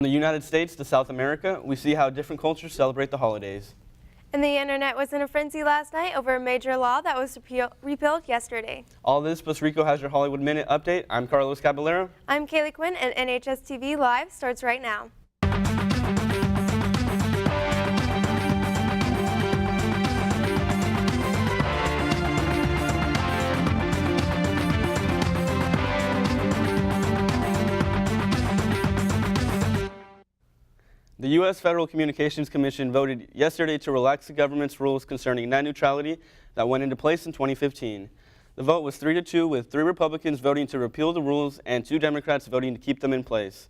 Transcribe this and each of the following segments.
From the United States to South America, we see how different cultures celebrate the holidays. And the internet was in a frenzy last night over a major law that was repealed yesterday. All this plus Rico has your Hollywood Minute update. I'm Carlos Caballero. I'm Kaylee Quinn, and NHSTV Live starts right now. The U.S. Federal Communications Commission voted yesterday to relax the government's rules concerning net neutrality that went into place in 2015. The vote was 3-2, with 3 Republicans voting to repeal the rules and 2 Democrats voting to keep them in place.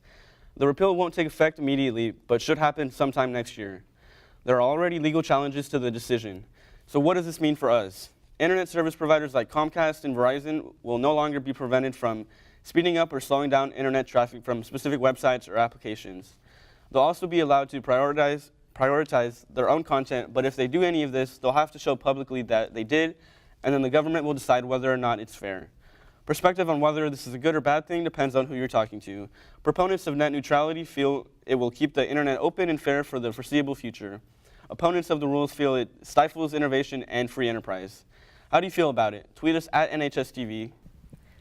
The repeal won't take effect immediately, but should happen sometime next year. There are already legal challenges to the decision. So what does this mean for us? Internet service providers like Comcast and Verizon will no longer be prevented from speeding up or slowing down internet traffic from specific websites or applications. They'll also be allowed to prioritize their own content, but if they do any of this, they'll have to show publicly that they did, and then the government will decide whether or not it's fair. Perspective on whether this is a good or bad thing depends on who you're talking to. Proponents of net neutrality feel it will keep the internet open and fair for the foreseeable future. Opponents of the rules feel it stifles innovation and free enterprise. How do you feel about it? Tweet us at NHSTV.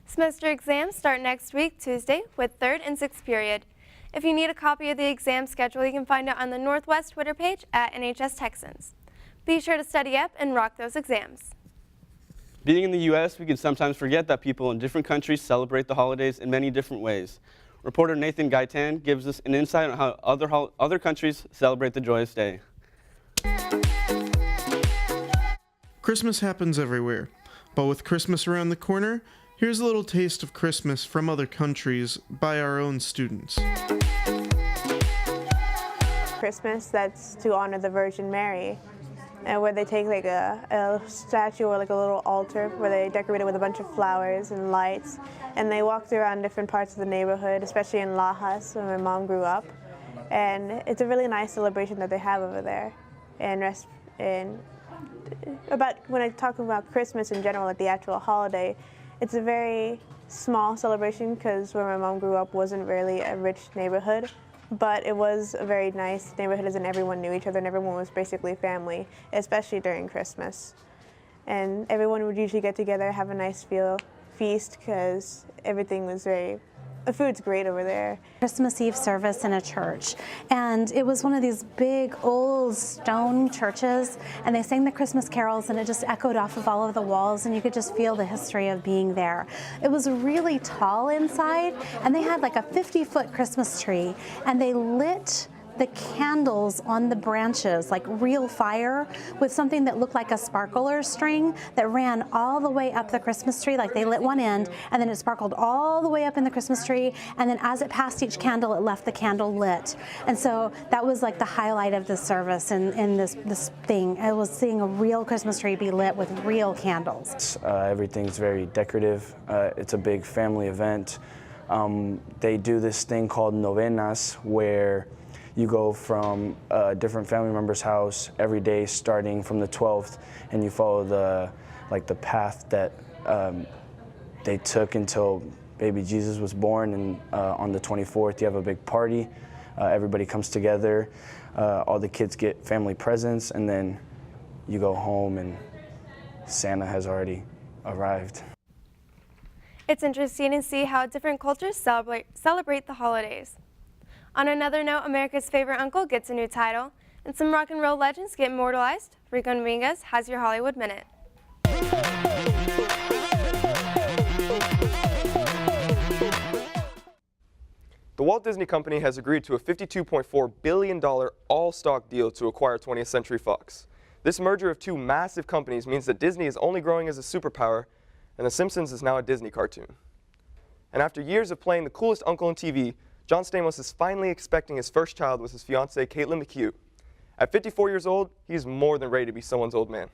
Semester exams start next week, Tuesday, with 3rd and 6th period. If you need a copy of the exam schedule, you can find it on the Northwest Twitter page at NHS Texans. Be sure to study up and rock those exams. Being in the U.S., we can sometimes forget that people in different countries celebrate the holidays in many different ways. Reporter Nathan Gaitan gives us an insight on how other countries celebrate the joyous day. Christmas happens everywhere, but with Christmas around the corner, here's a little taste of Christmas from other countries by our own students. Christmas, that's to honor the Virgin Mary, and where they take like a statue or like a little altar where they decorate it with a bunch of flowers and lights, and they walked around different parts of the neighborhood, especially in Lajas where my mom grew up, and it's a really nice celebration that they have over there. And about when I talk about Christmas in general, like the actual holiday, it's a very small celebration because where my mom grew up wasn't really a rich neighborhood, but it was a very nice neighborhood as in everyone knew each other and everyone was basically family, especially during Christmas. And everyone would usually get together, have a nice feast because everything was the food's great over there. Christmas Eve service in a church, and it was one of these big old stone churches, and they sang the Christmas carols and it just echoed off of all of the walls and you could just feel the history of being there. It was really tall inside, and they had like a 50-foot Christmas tree, and they lit the candles on the branches, like real fire, with something that looked like a sparkler string that ran all the way up the Christmas tree. Like they lit one end and then it sparkled all the way up in the Christmas tree, and then as it passed each candle, it left the candle lit. And so that was like the highlight of the service in this thing. It was seeing a real Christmas tree be lit with real candles. Everything's very decorative. It's a big family event. They do this thing called novenas where you go from a different family member's house every day starting from the 12th, and you follow the path that they took until baby Jesus was born, and on the 24th you have a big party. Everybody comes together, all the kids get family presents, and then you go home and Santa has already arrived. It's interesting to see how different cultures celebrate the holidays. On another note, America's Favorite Uncle gets a new title, and some rock and roll legends get immortalized. Rico Dominguez has your Hollywood Minute. The Walt Disney Company has agreed to a $52.4 billion all-stock deal to acquire 20th Century Fox. This merger of 2 massive companies means that Disney is only growing as a superpower, and The Simpsons is now a Disney cartoon. And after years of playing the coolest uncle on TV, John Stamos is finally expecting his first child with his fiancée, Caitlin McHugh. At 54 years old, he's more than ready to be someone's old man.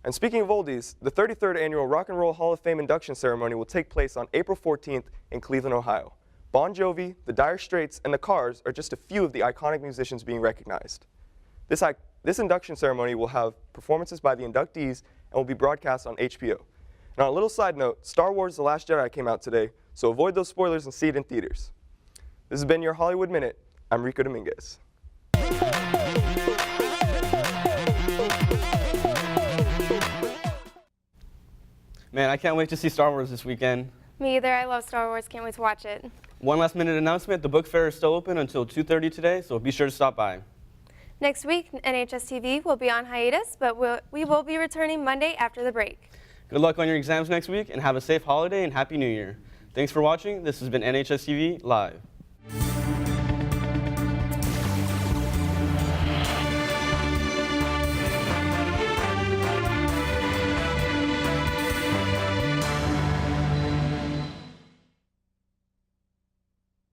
And speaking of oldies, the 33rd Annual Rock and Roll Hall of Fame induction ceremony will take place on April 14th in Cleveland, Ohio. Bon Jovi, the Dire Straits, and the Cars are just a few of the iconic musicians being recognized. This induction ceremony will have performances by the inductees and will be broadcast on HBO. And on a little side note, Star Wars The Last Jedi came out today, so avoid those spoilers and see it in theaters. This has been your Hollywood Minute. I'm Rico Dominguez. Man, I can't wait to see Star Wars this weekend. Me either. I love Star Wars. Can't wait to watch it. One last minute announcement, the book fair is still open until 2:30 today, so be sure to stop by. Next week, NHSTV will be on hiatus, but we will be returning Monday after the break. Good luck on your exams next week, and have a safe holiday and Happy New Year. Thanks for watching. This has been NHSTV Live.